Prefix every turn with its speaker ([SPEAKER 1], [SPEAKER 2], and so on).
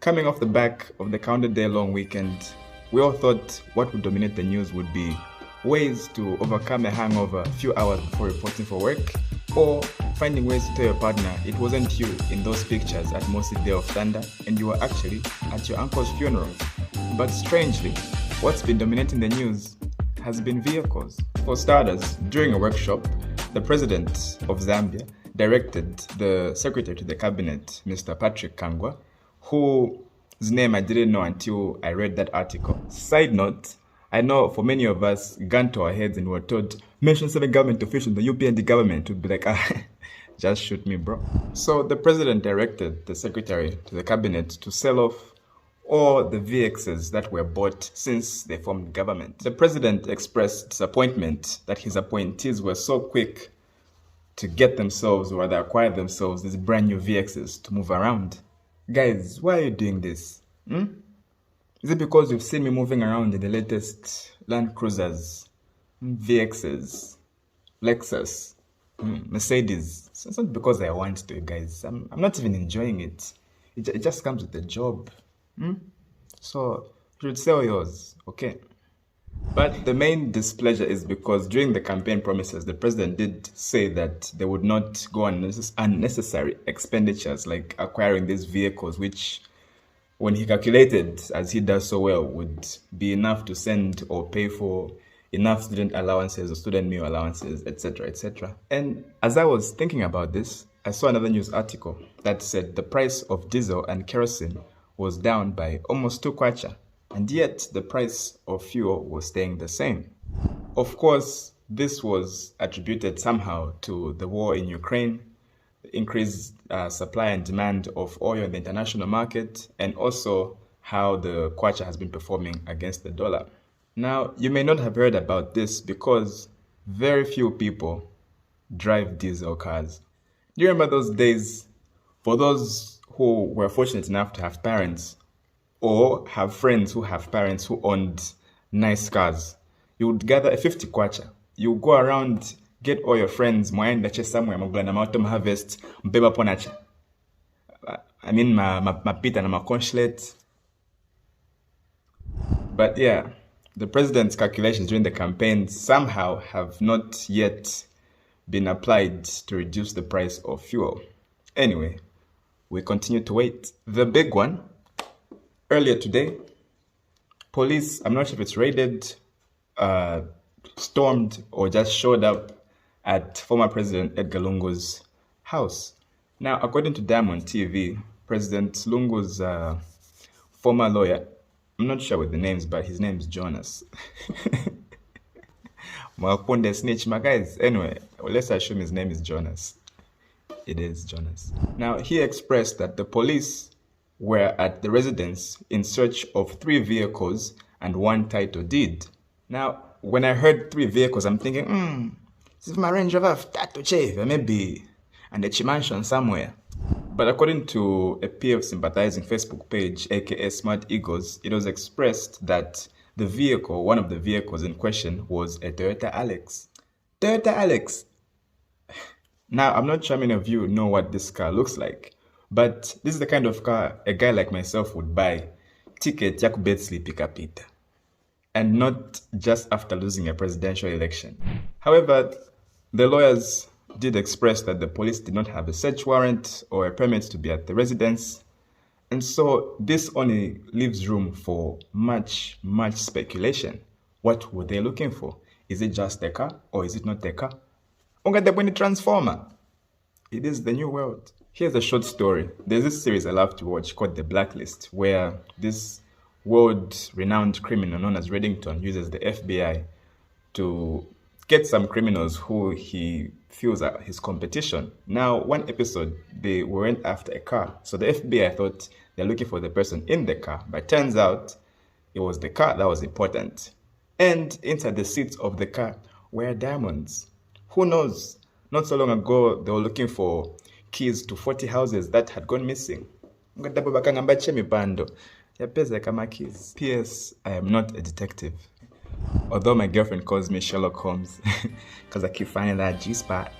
[SPEAKER 1] Coming off the back of the counter-day-long weekend, we all thought what would dominate the news would be ways to overcome a hangover a few hours before reporting for work, or finding ways to tell your partner it wasn't you in those pictures at Mosi Day of Thunder and you were actually at your uncle's funeral. But strangely, what's been dominating the news has been vehicles. For starters, during a workshop, the president of Zambia directed the secretary to the cabinet, Mr. Patrick Kangwa, whose name I didn't know until I read that article. Side note, I know for many of us, gun to our heads and were told, mention 7 government officials, the UPND government would be like, just shoot me, bro. So the president directed the secretary to the cabinet to sell off all the VXs that were bought since they formed government. The president expressed disappointment that his appointees were so quick to get themselves or rather acquire themselves these brand new VXs to move around. Guys, why are you doing this? Is it because you've seen me moving around in the latest Land Cruisers, VXs, Lexus, Mercedes? It's not because I want to, guys. I'm not even enjoying it. It just comes with the job. So you should sell yours, okay? But the main displeasure is because during the campaign promises, the president did say that they would not go on unnecessary expenditures like acquiring these vehicles, which, when he calculated, as he does so well, would be enough to send or pay for enough student allowances or student meal allowances, etc., etc. And as I was thinking about this, I saw another news article that said the price of diesel and kerosene was down by almost 2 kwacha. And yet, the price of fuel was staying the same. Of course, this was attributed somehow to the war in Ukraine, the increased supply and demand of oil in the international market, and also how the kwacha has been performing against the dollar. Now, you may not have heard about this because very few people drive diesel cars. Do you remember those days, for those who were fortunate enough to have parents or have friends who have parents who owned nice cars? You would gather a 50 kwacha. You would go around, get all your friends, mwaenda che somewhere, magulana autumn harvest, mbeba ponacha. I mean, mapita na maconchlet. But yeah, the president's calculations during the campaign somehow have not yet been applied to reduce the price of fuel. Anyway, we continue to wait. The big one, earlier today, police, I'm not sure if it's raided, stormed, or just showed up at former President Edgar Lungu's house. Now, according to Diamond TV, President Lungu's former lawyer, I'm not sure with the names, but his name is Jonas. Mwakunde snitch, my guys. Anyway, let's assume his name is Jonas. It is Jonas. Now, he expressed that the police were at the residence in search of 3 vehicles and 1 title deed. Now, when I heard 3 vehicles, I'm thinking, this is my Range Rover tattoo chave, maybe, and a mansion somewhere. But according to a PF sympathizing Facebook page, aka Smart Eagles, it was expressed that the vehicle, one of the vehicles in question, was a Toyota Alex. Toyota Alex. Now, I'm not sure many of you know what this car looks like, but this is the kind of car a guy like myself would buy, ticket ya kubetsli pikapita, and not just after losing a presidential election. However, the lawyers did express that the police did not have a search warrant or a permit to be at the residence, and so this only leaves room for much speculation. What were they looking for? Is it just a car, or is it not a car? Ungadebweni transformer. It is the new world. Here's a short story. There's this series I love to watch called The Blacklist, where this world-renowned criminal known as Reddington uses the FBI to get some criminals who he feels are his competition. Now, one episode, they went after a car. So the FBI thought they're looking for the person in the car, but turns out it was the car that was important. And inside the seats of the car were diamonds. Who knows? Not so long ago, they were looking for keys to 40 houses that had gone missing. P.S. I am not a detective. Although my girlfriend calls me Sherlock Holmes because I keep finding that G-spot.